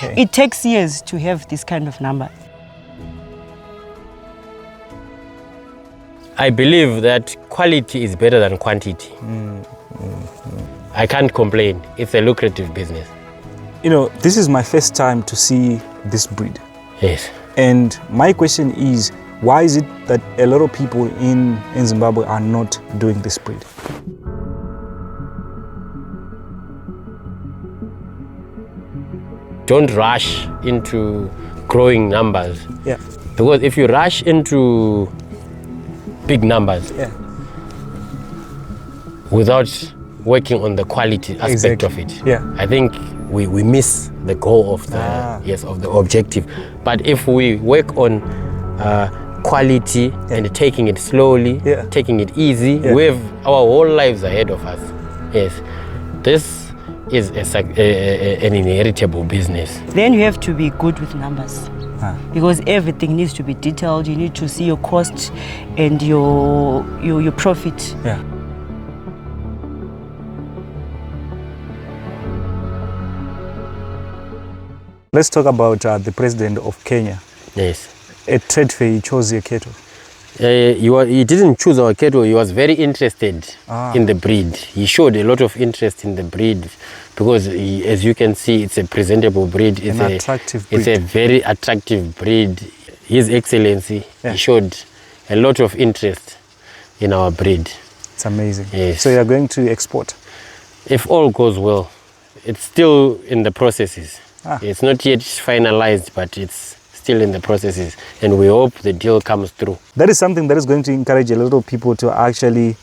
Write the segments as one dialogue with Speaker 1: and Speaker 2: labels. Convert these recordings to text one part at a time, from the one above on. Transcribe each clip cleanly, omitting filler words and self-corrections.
Speaker 1: Okay. It takes years to have this kind of number.
Speaker 2: I believe that quality is better than quantity. I can't complain. It's a lucrative business.
Speaker 3: You know, this is my first time to see this breed.
Speaker 2: Yes.
Speaker 3: And my question is, why is it that a lot of people in Zimbabwe are not doing this breed?
Speaker 2: Don't rush into growing numbers.
Speaker 3: Yeah.
Speaker 2: Because if you rush into big numbers without working on the quality aspect of it, I think we miss the goal of the of the objective. But if we work on quality and taking it slowly, taking it easy, we have our whole lives ahead of us. Yes, this is an inheritable business.
Speaker 1: Then you have to be good with numbers. Because everything needs to be detailed. You need to see your cost and your profit.
Speaker 3: Yeah. Let's talk about the president of Kenya.
Speaker 2: Yes.
Speaker 3: At trade fair, he chose your cattle.
Speaker 2: He didn't choose our cattle. He was very interested in the breed. He showed a lot of interest in the breed because, as you can see, it's a presentable breed. It's
Speaker 3: an attractive breed.
Speaker 2: It's a very attractive breed. His Excellency, he showed a lot of interest in our breed.
Speaker 3: It's amazing.
Speaker 2: Yes.
Speaker 3: So you are going to export?
Speaker 2: If all goes well. It's still in the processes. It's not yet finalized, but it's still in the processes, and we hope the deal comes through.
Speaker 3: That is something that is going to encourage a lot of people to actually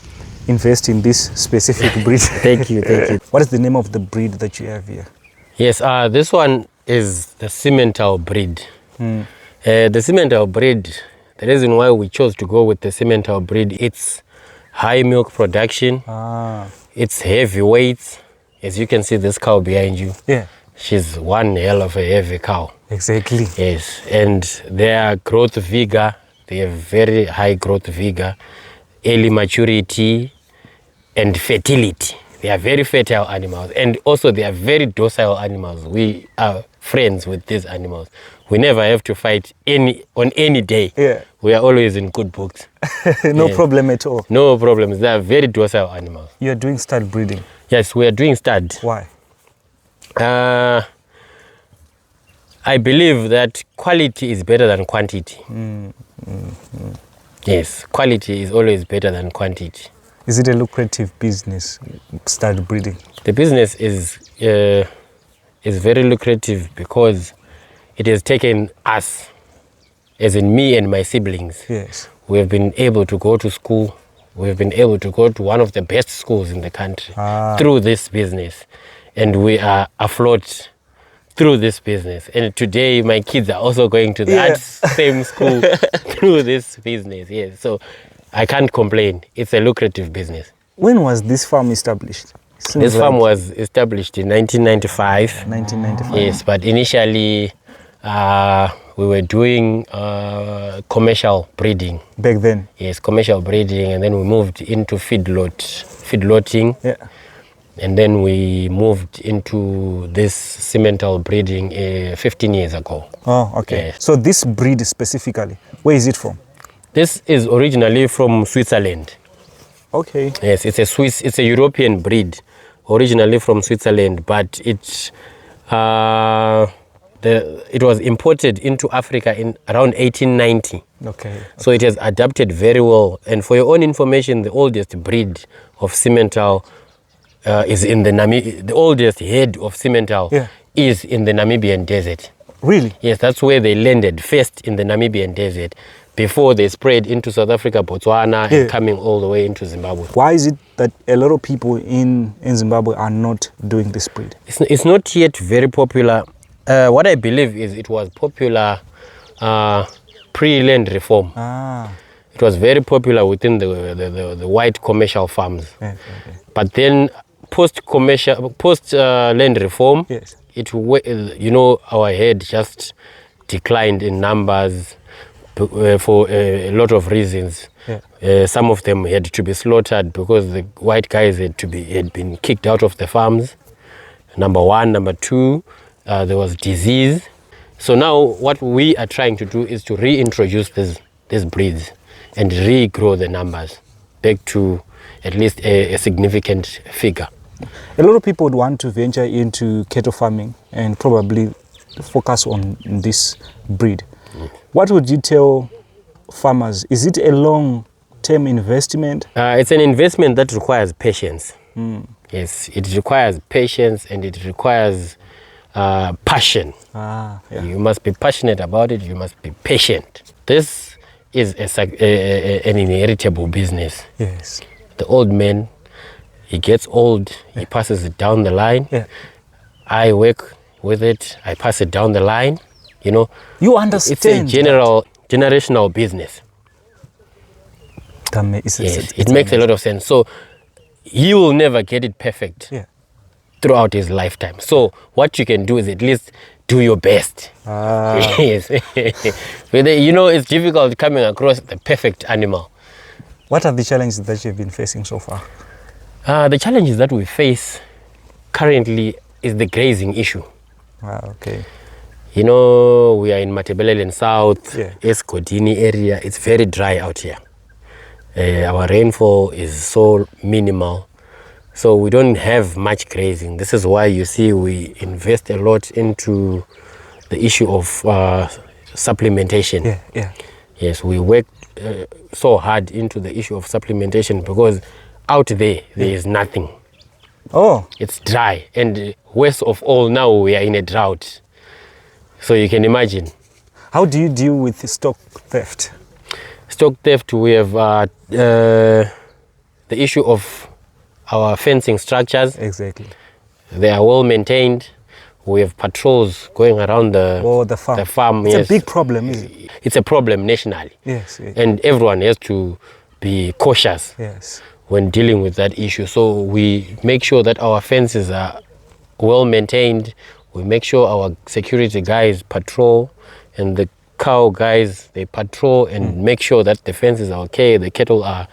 Speaker 3: invest in this specific breed.
Speaker 2: Thank you, thank you.
Speaker 3: What is the name of the breed that you have here?
Speaker 2: Yes, this one is the Simmental breed. The Simmental breed, the reason why we chose to go with the Simmental breed, it's high milk production, it's heavy weights. As you can see this cow behind you.
Speaker 3: Yeah.
Speaker 2: She's one hell of a heavy cow.
Speaker 3: Exactly.
Speaker 2: Yes, and their growth vigor, they have very high growth vigor, early maturity, and fertility. They are very fertile animals, and also they are very docile animals. We are friends with these animals. We never have to fight on any day.
Speaker 3: Yeah.
Speaker 2: We are always in good books.
Speaker 3: No problem at all.
Speaker 2: No problems. They are very docile animals.
Speaker 3: You are doing stud breeding?
Speaker 2: Yes, we are doing stud.
Speaker 3: Why?
Speaker 2: I believe that quality is better than quantity. Yes, quality is always better than quantity.
Speaker 3: Is it a lucrative business, stud breeding?
Speaker 2: The business is very lucrative because it has taken us, as in me and my siblings.
Speaker 3: Yes.
Speaker 2: We have been able to go to school. We have been able to go to one of the best schools in the country through this business. And we are afloat through this business. And today my kids are also going to that same school through this business. Yes. So I can't complain. It's a lucrative business.
Speaker 3: When was this farm established?
Speaker 2: This farm was established in 1995.
Speaker 3: 1995.
Speaker 2: Yes, but initially we were doing commercial breeding.
Speaker 3: Back then?
Speaker 2: Yes, commercial breeding, and then we moved into feedlotting.
Speaker 3: Yeah.
Speaker 2: And then we moved into this Simmental breeding 15 years ago.
Speaker 3: Oh, okay.
Speaker 2: Yes.
Speaker 3: So this breed specifically, where is it from?
Speaker 2: This is originally from Switzerland.
Speaker 3: Okay.
Speaker 2: Yes, it's a European breed, originally from Switzerland, but it was imported into Africa in around 1890.
Speaker 3: Okay.
Speaker 2: So it has adapted very well. And for your own information, the oldest breed of Simmental is in the oldest head of Simmental is in the Namibian desert.
Speaker 3: Really?
Speaker 2: Yes, that's where they landed first, in the Namibian desert, before they spread into South Africa, Botswana, and coming all the way into Zimbabwe.
Speaker 3: Why is it that a lot of people in Zimbabwe are not doing this breed?
Speaker 2: It's not yet very popular. What I believe is it was popular pre-land reform. It was very popular within the white commercial farms. But then post-land reform, our herd just declined in numbers for a lot of reasons. Some of them had to be slaughtered because the white guys had been kicked out of the farms. Number one. Number two, there was disease. So now what we are trying to do is to reintroduce these breeds and regrow the numbers back to at least a significant figure.
Speaker 3: A lot of people would want to venture into cattle farming and probably focus on this breed. What would you tell farmers? Is it a long-term investment?
Speaker 2: It's an investment that requires patience. Yes, it requires patience and it requires passion. You must be passionate about it. You must be patient. This is an inheritable business.
Speaker 3: Yes.
Speaker 2: The old man, he gets old, he passes it down the line. I work with it, I pass it down the line. You know,
Speaker 3: you understand.
Speaker 2: It's a generational business. It makes a lot of sense. So he will never get it perfect throughout his lifetime. So what you can do is at least do your best. Yes. You know, it's difficult coming across the perfect animal.
Speaker 3: What are the challenges that you've been facing so far?
Speaker 2: The challenges that we face currently is the grazing issue.
Speaker 3: Okay.
Speaker 2: You know, we are in Matabeleland South, Eskodini area. It's very dry out here. Our rainfall is so minimal, so we don't have much grazing. This is why you see we invest a lot into the issue of supplementation. Yes, we work so hard into the issue of supplementation because out there is nothing. It's dry, and worst of all, now we are in a drought. So you can imagine.
Speaker 3: How do you deal with stock theft?
Speaker 2: Stock theft, we have the issue of our fencing structures.
Speaker 3: Exactly.
Speaker 2: They are well maintained. We have patrols going around the farm.
Speaker 3: It's a big problem, isn't it?
Speaker 2: It's a problem nationally.
Speaker 3: Yes.
Speaker 2: And everyone has to be cautious when dealing with that issue. So we make sure that our fences are well maintained. We make sure our security guys patrol, and the cow guys, they patrol and make sure that the fences are okay, the cattle are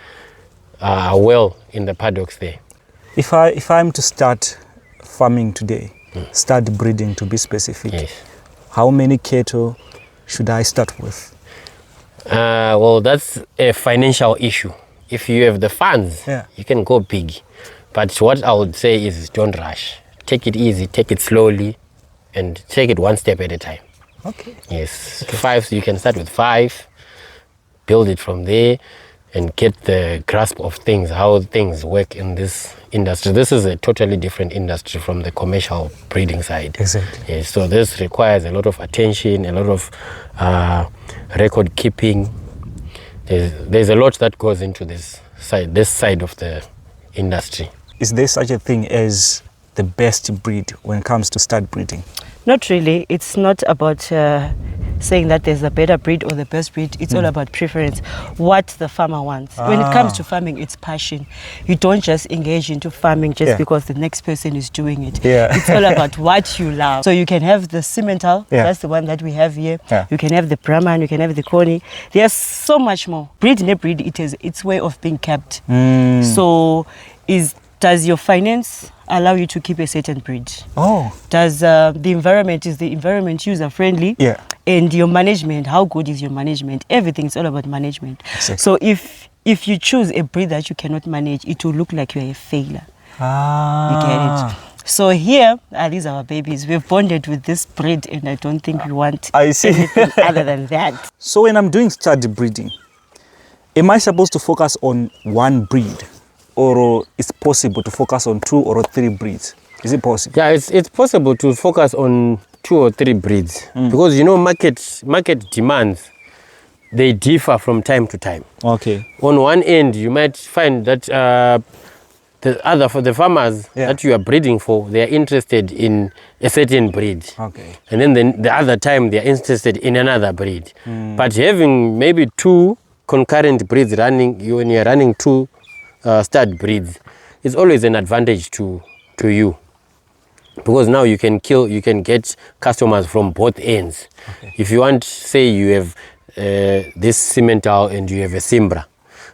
Speaker 2: well in the paddocks there.
Speaker 3: If I'm to start farming today, start breeding to be specific, how many cattle should I start with?
Speaker 2: Well, that's a financial issue. If you have the funds, you can go big. But what I would say is don't rush. Take it easy, take it slowly, and take it one step at a time.
Speaker 3: Okay.
Speaker 2: Yes. So you can start with 5, build it from there, and get the grasp of things, how things work in this industry. This is a totally different industry from the commercial breeding side.
Speaker 3: Exactly.
Speaker 2: Yes, so this requires a lot of attention, a lot of record keeping. There's a lot that goes into this side of the industry.
Speaker 3: Is there such a thing as the best breed when it comes to start breeding?
Speaker 1: Not really. It's not about saying that there's a better breed or the best breed. It's all about preference, what the farmer wants. When it comes to farming, it's passion. You don't just engage into farming just because the next person is doing it. It's all about what you love. So you can have the Simmental, that's the one that we have here. You can have the Brahman, you can have the Koni. There's so much more. Breed in a breed, it has its way of being kept. So does your finance allow you to keep a certain breed? Does the environment, is the environment user friendly? And your management, how good is your management? Everything is all about management. So if you choose a breed that you cannot manage, it will look like you're a failure. You get it? So here, these are our babies. We've bonded with this breed, and I don't think we want anything other than that.
Speaker 3: So when I'm doing stud breeding, am I supposed to focus on one breed? Or it's possible to focus on 2 or 3 breeds? Is it possible?
Speaker 2: Yeah, it's possible to focus on 2 or 3 breeds because, you know, market demands, they differ from time to time.
Speaker 3: Okay.
Speaker 2: On one end, you might find that for the farmers that you are breeding for, they are interested in a certain breed. Okay. And then the other time, they are interested in another breed. But having maybe 2 concurrent breeds running, when you're running 2 stud breeds, it's always an advantage to you, because now you can get customers from both ends. If you want, say you have this Simmental and you have a Simbra,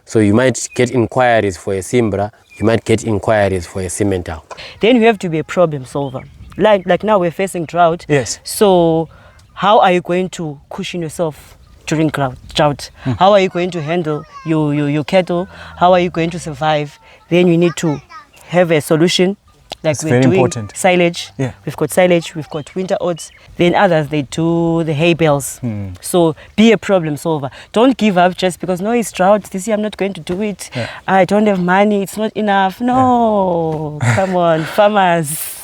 Speaker 2: so you might get inquiries for a Simbra, you might get inquiries for a Simmental.
Speaker 1: Then you have to be a problem solver. like now we're facing drought.
Speaker 3: Yes.
Speaker 1: So how are you going to cushion yourself during drought? How are you going to handle your cattle? How are you going to survive? Then you need to have a solution. Like
Speaker 3: It's
Speaker 1: we're
Speaker 3: very
Speaker 1: doing
Speaker 3: important.
Speaker 1: silage.
Speaker 3: Yeah.
Speaker 1: We've got silage, we've got winter oats. Then others, they do the hay bales. So be a problem solver. Don't give up just because, no, it's drought. This year I'm not going to do it.
Speaker 3: Yeah.
Speaker 1: I don't have money. It's not enough. No, come on, farmers.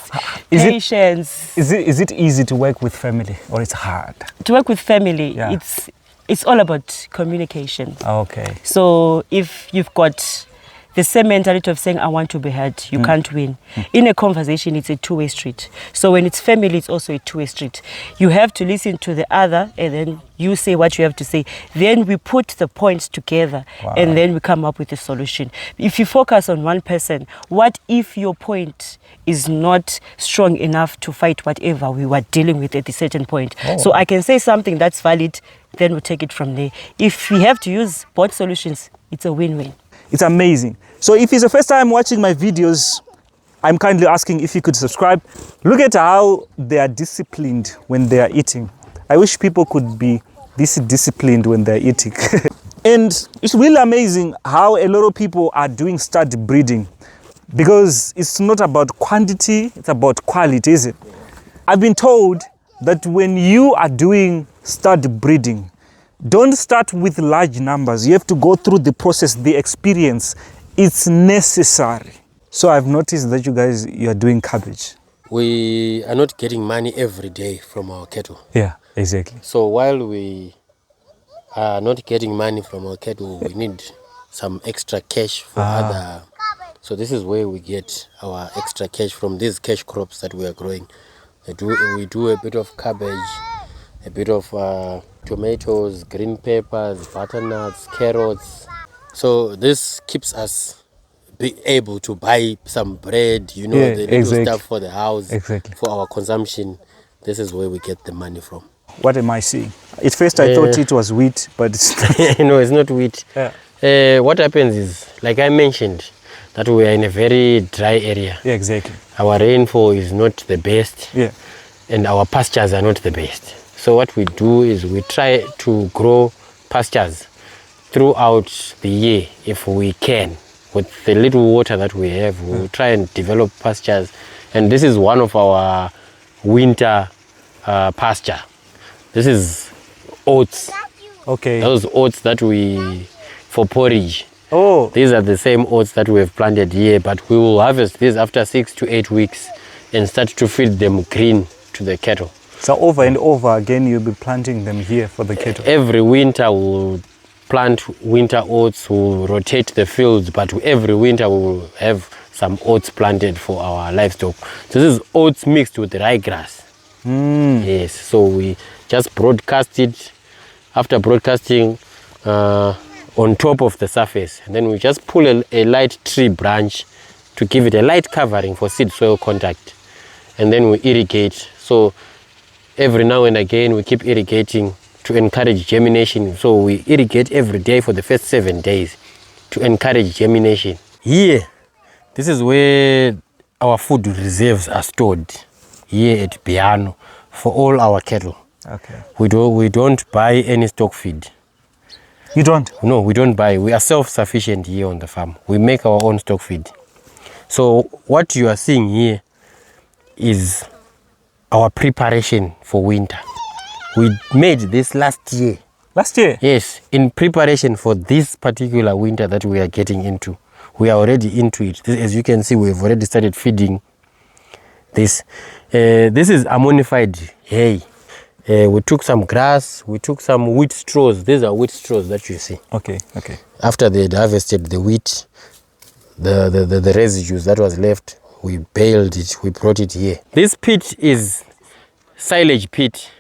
Speaker 1: Patience.
Speaker 3: Is it easy to work with family or it's hard?
Speaker 1: To work with family,
Speaker 3: Yeah.
Speaker 1: it's all about communication.
Speaker 3: Okay.
Speaker 1: So if you've got the same mentality of saying, I want to be heard, you can't win. In a conversation, it's a two-way street. So when it's family, it's also a two-way street. You have to listen to the other, and then you say what you have to say. Then we put the points together, and then we come up with a solution. If you focus on one person, what if your point is not strong enough to fight whatever we were dealing with at a certain point? So I can say something that's valid, then we'll take it from there. If we have to use both solutions, it's a win-win.
Speaker 3: It's amazing. So if it's the first time watching my videos, I'm kindly asking if you could subscribe. Look at how they are disciplined when they are eating. I wish people could be this disciplined when they're eating. And it's really amazing how a lot of people are doing stud breeding, because it's not about quantity, it's about quality, is it? I've been told that when you are doing stud breeding, don't start with large numbers. You have to go through the process, the experience. It's necessary. So I've noticed that you are doing cabbage.
Speaker 2: We are not getting money every day from our cattle.
Speaker 3: Yeah, exactly.
Speaker 2: So while we are not getting money from our cattle, we need some extra cash for other. So this is where we get our extra cash from these cash crops that we are growing. We do a bit of cabbage, a bit of tomatoes, green peppers, butternuts, carrots. So this keeps us be able to buy some bread, the little stuff for the house, for our consumption. This is where we get the money from.
Speaker 3: What am I seeing? At first I thought it was wheat, but it's not.
Speaker 2: No, it's not wheat.
Speaker 3: Yeah.
Speaker 2: What happens is, like I mentioned, that we are in a very dry area.
Speaker 3: Yeah, exactly.
Speaker 2: Our rainfall is not the best.
Speaker 3: Yeah.
Speaker 2: And our pastures are not the best. So what we do is we try to grow pastures throughout the year if we can. With the little water that we have, we'll try and develop pastures. And this is one of our winter pasture. This is oats.
Speaker 3: Okay.
Speaker 2: Those oats that for porridge.
Speaker 3: Oh.
Speaker 2: These are the same oats that we have planted here, but we will harvest these after 6 to 8 weeks and start to feed them green to the cattle.
Speaker 3: So over and over again, you'll be planting them here for the cattle?
Speaker 2: Every winter we'll plant winter oats, we'll rotate the fields, but every winter we'll have some oats planted for our livestock. So this is oats mixed with ryegrass. Yes, so we just broadcast it. After broadcasting on top of the surface, and then we just pull a light tree branch to give it a light covering for seed soil contact, and then we irrigate. So every now and again we keep irrigating to encourage germination. So we irrigate every day for the first 7 days to encourage germination. Here, this is where our food reserves are stored, here at Piano, for all our cattle.
Speaker 3: Okay.
Speaker 2: We don't buy any stock feed.
Speaker 3: You don't?
Speaker 2: No, we don't buy. We are self-sufficient here on the farm. We make our own stock feed. So what you are seeing here is our preparation for winter. We made this last year.
Speaker 3: Last year?
Speaker 2: Yes, in preparation for this particular winter that we are getting into. We are already into it. As you can see, we've already started feeding this. This is ammonified hay. We took some grass, we took some wheat straws. These are wheat straws that you see.
Speaker 3: Okay, okay.
Speaker 2: After they had harvested the wheat, the residues that was left, we baled it, we brought it here. This pit is silage pit.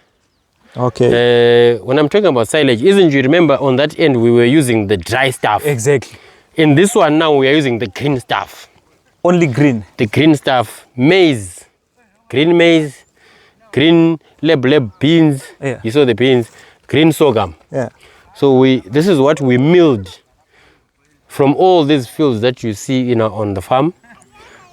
Speaker 3: Okay.
Speaker 2: When I'm talking about silage, isn't you remember on that end we were using the dry stuff?
Speaker 3: Exactly.
Speaker 2: In this one now we are using the green stuff.
Speaker 3: Only green?
Speaker 2: The green stuff. Maize, green maize, green leb beans.
Speaker 3: Yeah.
Speaker 2: You saw the beans. Green sorghum.
Speaker 3: Yeah.
Speaker 2: So this is what we milled from all these fields that you see on the farm.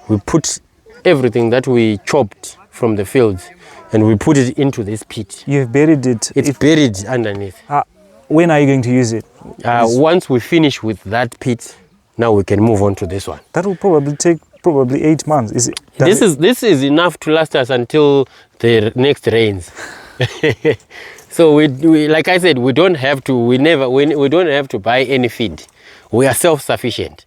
Speaker 2: We put everything that we chopped from the fields and we put it into this pit.
Speaker 3: You've buried it.
Speaker 2: It's buried underneath.
Speaker 3: When are you going to use it?
Speaker 2: Once we finish with that pit, now we can move on to this one.
Speaker 3: That will probably take 8 months. Is it?
Speaker 2: This is enough to last us until the next rains. So we like I said, we don't have to buy any feed. We are self-sufficient.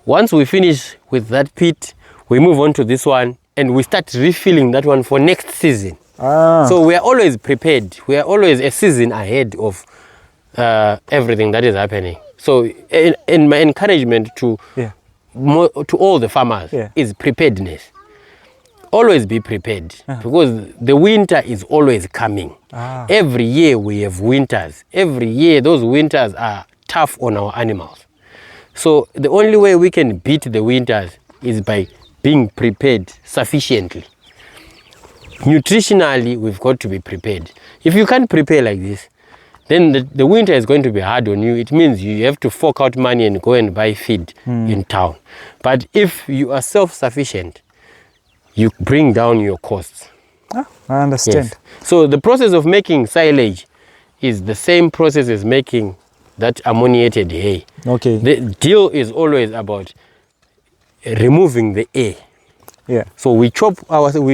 Speaker 2: Once we finish with that pit, we move on to this one and we start refilling that one for next season. So we are always prepared. We are always a season ahead of everything that is happening. So in my encouragement to all the farmers is preparedness. Always be prepared because the winter is always coming. Every year we have winters. Every year those winters are tough on our animals. So the only way we can beat the winters is by being prepared sufficiently. Nutritionally, we've got to be prepared. If you can't prepare like this, then the winter is going to be hard on you. It means you have to fork out money and go and buy feed in town. But if you are self-sufficient, you bring down your costs.
Speaker 3: I understand.
Speaker 2: Yes. So the process of making silage is the same process as making that ammoniated hay.
Speaker 3: Okay.
Speaker 2: The deal is always about removing the air.
Speaker 3: Yeah.
Speaker 2: So we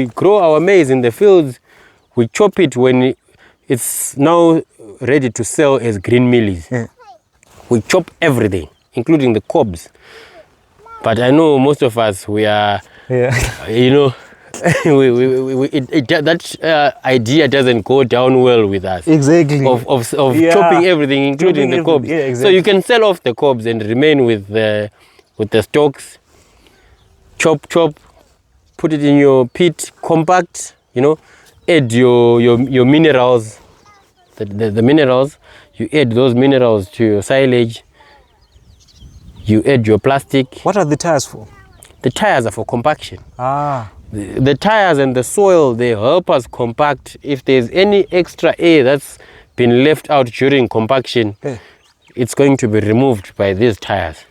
Speaker 2: grow our maize in the fields. We chop it when it's now ready to sell as green mealies.
Speaker 3: Yeah.
Speaker 2: We chop everything, including the cobs. But I know most of us, we are, you know, that idea doesn't go down well with us.
Speaker 3: Exactly.
Speaker 2: Of chopping everything, including the cobs.
Speaker 3: Yeah, exactly.
Speaker 2: So you can sell off the cobs and remain with the stalks. Chop, put it in your pit, compact, you know, add your minerals, the minerals. You add those minerals to your silage. You add your plastic.
Speaker 3: What are the tires for?
Speaker 2: The tires are for compaction. The tires and the soil, they help us compact. If there's any extra air that's been left out during compaction, it's going to be removed by these tires.